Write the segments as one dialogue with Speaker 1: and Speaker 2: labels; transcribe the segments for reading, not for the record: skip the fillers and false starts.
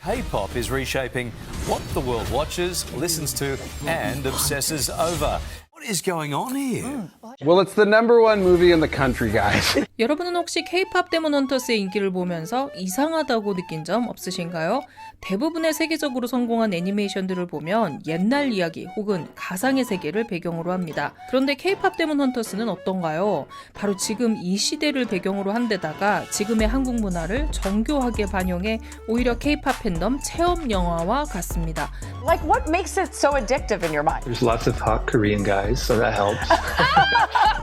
Speaker 1: K-pop is reshaping what the world watches, listens to, and obsesses over. What is going on here?
Speaker 2: Well, it's the number one movie in the country, guys.
Speaker 3: 여러분은 혹시 K-pop 데몬 헌터스의 인기를 보면서 이상하다고 느낀 점 없으신가요? 대부분의 세계적으로 성공한 애니메이션들을 보면 옛날 이야기 혹은 가상의 세계를 배경으로 합니다. 그런데 K-pop 데몬 헌터스는 어떤가요? 바로 지금 이 시대를 배경으로 한 데다가 지금의 한국 문화를 정교하게 반영해 오히려 K-pop 팬덤 체험 영화와 같습니다.
Speaker 4: Like what makes it so addictive in your mind?
Speaker 5: There's lots of hot Korean guys, so that helps.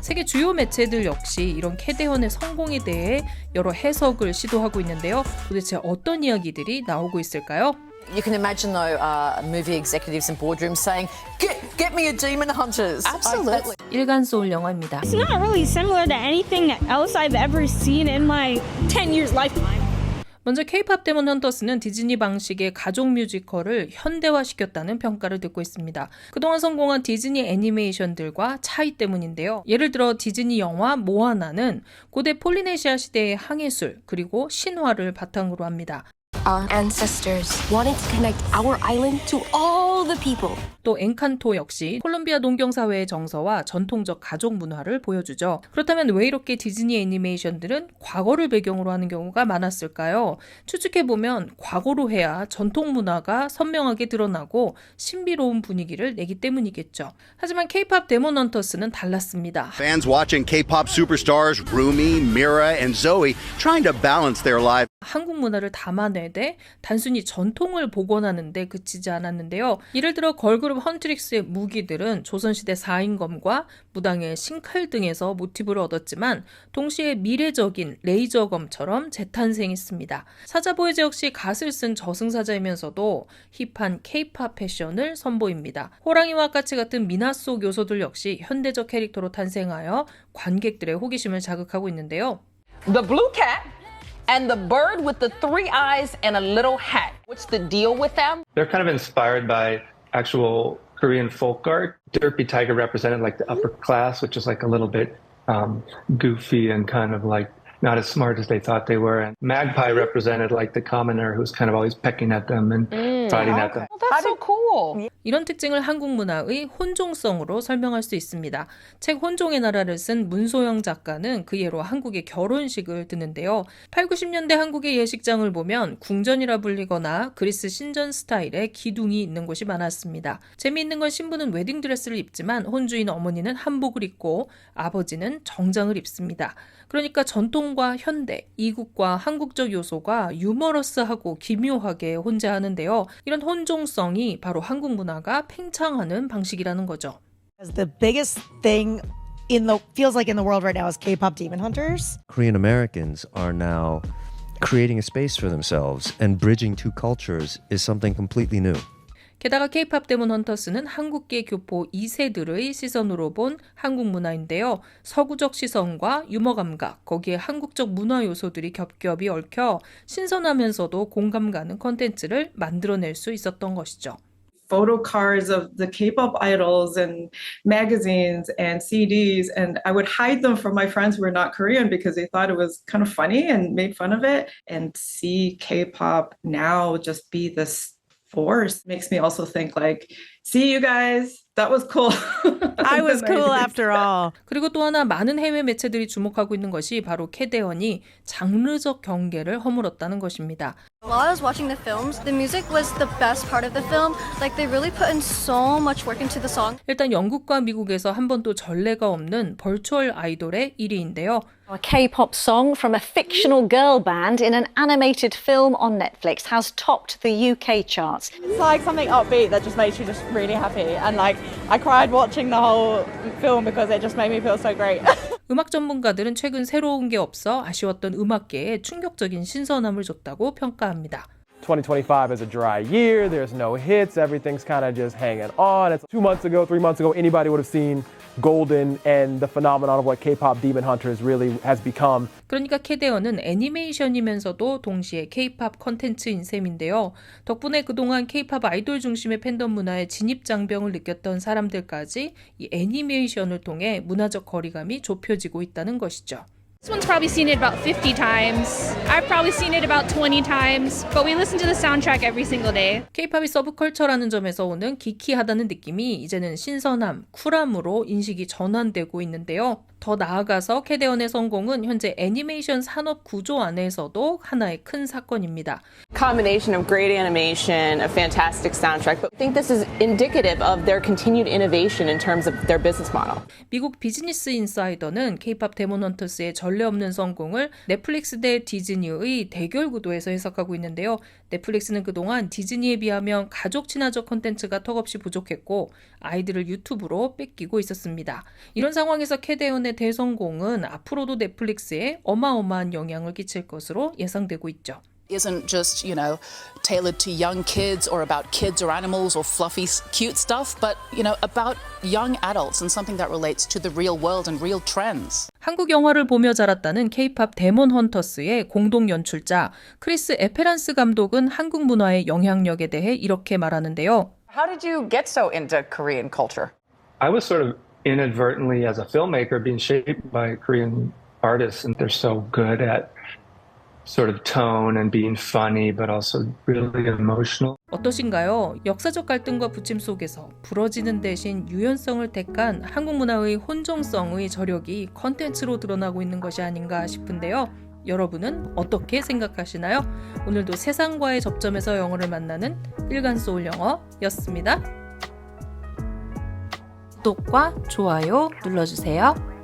Speaker 3: 세계 주요 매체들 역시 이런 캐대헌의 성공에 대해 여러 해석을 시도하고 있는데요. 도대체 어떤 이야기들이 나오고 있을까요?
Speaker 4: You can imagine though movie executives in boardrooms saying, "Get me a Demon Hunters." Absolutely.
Speaker 3: 일간 소울 영화입니다.
Speaker 6: It's not really similar to anything else I've ever seen in my 10 years lifetime.
Speaker 3: 먼저 K-pop 데몬 헌터스는 디즈니 방식의 가족 뮤지컬을 현대화시켰다는 평가를 듣고 있습니다. 그동안 성공한 디즈니 애니메이션들과 차이 때문인데요. 예를 들어 디즈니 영화 모아나는 고대 폴리네시아 시대의 항해술 그리고 신화를 바탕으로 합니다.
Speaker 7: Our ancestors wanted to connect our island to all the people.
Speaker 3: 또 엔칸토 역시 콜롬비아 농경사회의 정서와 전통적 가족 문화를 보여주죠. 그렇다면 왜 이렇게 디즈니 애니메이션들은 과거를 배경으로 하는 경우가 많았을까요? 추측해보면 과거로 해야 전통 문화가 선명하게 드러나고 신비로운 분위기를 내기 때문이겠죠. 하지만 K-pop 데몬 헌터스는 달랐습니다.
Speaker 8: Fans watching K-pop superstars Rumi, Mira, and Zoe trying to balance their lives.
Speaker 3: 한국 문화를 담아내되 단순히 전통을 복원하는 데 그치지 않았는데요. 예를 들어 걸그룹 헌트릭스의 무기들은 조선시대 사인검과 무당의 신칼 등에서 모티브를 얻었지만 동시에 미래적인 레이저검처럼 재탄생했습니다. 사자보이즈 역시 갓을 쓴 저승사자이면서도 힙한 K-pop 패션을 선보입니다. 호랑이와 까치 같은 미나 속 요소들 역시 현대적 캐릭터로 탄생하여 관객들의 호기심을 자극하고 있는데요.
Speaker 9: The blue cat and the bird with the 3 eyes and a little hat. What's the deal with them?
Speaker 5: They're kind of inspired by actual Korean folk art. Derpy Tiger represented like the upper class, which is like a little bit goofy and kind of like not as smart as they thought they were. And Magpie represented like the commoner who's kind of always pecking at them and fighting at them.
Speaker 9: Well, that's so cool.
Speaker 3: 이런 특징을 한국 문화의 혼종성으로 설명할 수 있습니다. 책 혼종의 나라를 쓴 문소영 작가는 그 예로 한국의 결혼식을 드는데요. 8, 90년대 한국의 예식장을 보면 궁전이라 불리거나 그리스 신전 스타일의 기둥이 있는 곳이 많았습니다. 재미있는 건 신부는 웨딩드레스를 입지만 혼주인 어머니는 한복을 입고 아버지는 정장을 입습니다. 그러니까 전통과 현대, 이국과 한국적 요소가 유머러스하고 기묘하게 혼재하는데요. 이런 혼종성이 바로 한국 문화가 팽창하는 방식이라는 거죠.
Speaker 10: The biggest thing feels like in the world right now is K-pop Demon Hunters.
Speaker 11: Korean Americans are now creating a space for themselves and bridging two cultures is something completely new.
Speaker 3: 게다가 K-pop 데몬 헌터스는 한국계 교포 2세들의 시선으로 본 한국 문화인데요. 서구적 시선과 유머 감각, 거기에 한국적 문화 요소들이 겹겹이 얽혀 신선하면서도 공감 가는 콘텐츠를 만들어낼 수 있었던 것이죠.
Speaker 12: Photo cards of the K-pop idols and magazines and CDs, and I would hide them from my friends who were not Korean because they thought it was kind of funny and made fun of it. And see K-pop now just be this force makes me also think like, see you guys, that was cool.
Speaker 10: I was cool after all.
Speaker 3: 그리고 또 하나 많은 해외 매체들이 주목하고 있는 것이 바로 캐대헌이 장르적 경계를 허물었다는 것입니다.
Speaker 7: While I was watching the films, the music was the best part of the film. Like they really put in so much work into the song.
Speaker 3: 일단 영국과 미국에서 한 번도 전례가 없는 버추얼 아이돌의 1위인데요.
Speaker 13: A K-pop song from a fictional girl band in an animated film on Netflix has topped the UK charts.
Speaker 12: It's like something upbeat that just makes you just really happy, and like I cried watching the whole film because it just made me feel so great.
Speaker 3: 음악 전문가들은 최근 새로운 게 없어 아쉬웠던 음악계에 충격적인 신선함을 줬다고 평가합니다.
Speaker 14: 2025 is a dry year. There's no hits. Everything's kind of just hanging on. It's 2 months ago, 3 months ago, anybody would have seen Golden and the phenomenon of what K-pop Demon Hunters really has become.
Speaker 3: 그러니까 캐대헌은 애니메이션이면서도 동시에 K-pop 콘텐츠인 셈인데요. 덕분에 그동안 K-pop 아이돌 중심의 팬덤 문화에 진입장벽을 느꼈던 사람들까지 이 애니메이션을 통해 문화적 거리감이 좁혀지고 있다는 것이죠.
Speaker 15: This one's probably seen it about 50 times. I've probably seen it about 20 times, but we listen to the soundtrack every single day.
Speaker 3: K-팝이 서브컬처라는 점에서 오는 기키하다는 느낌이 이제는 신선함, 쿨함으로 인식이 전환되고 있는데요. 더 나아가서 캐데언의 성공은 현재 애니메이션 산업 구조 안에서도 하나의 큰 사건입니다.
Speaker 16: Combination of great animation, a fantastic soundtrack, but I think this is indicative of their continued innovation in terms of their business model.
Speaker 3: 미국 비즈니스 인사이더는 K-팝 데몬 헌터스의 전례 없는 성공을 넷플릭스 대 디즈니의 대결 구도에서 해석하고 있는데요. 넷플릭스는 그동안 디즈니에 비하면 가족 친화적 콘텐츠가 턱없이 부족했고 아이들을 유튜브로 뺏기고 있었습니다. 이런 상황에서 캐데언의 대성공은 앞으로도 넷플릭스에 어마어마한 영향을 끼칠 것으로 예상되고 있죠.
Speaker 17: Isn't just, tailored to young kids or about kids or animals or fluffy, cute stuff, but, about young adults and something that relates to the real world and real trends.
Speaker 3: 한국 영화를 보며 자랐다는 K-팝 데몬 헌터스의 공동 연출자 크리스 에페란스 감독은 한국 문화의 영향력에 대해 이렇게 말하는데요.
Speaker 9: How did you get so into Korean culture?
Speaker 5: I was sort of inadvertently, as a filmmaker, being shaped by Korean artists, and they're so good at sort of tone and being funny, but also really emotional.
Speaker 3: 어떠신가요? 역사적 갈등과 부침 속에서 부러지는 대신 유연성을 택한 한국 문화의 혼종성의 저력이 컨텐츠로 드러나고 있는 것이 아닌가 싶은데요. 여러분은 어떻게 생각하시나요? 오늘도 세상과의 접점에서 영어를 만나는 일간소울 영어였습니다. 구독과 좋아요 눌러주세요.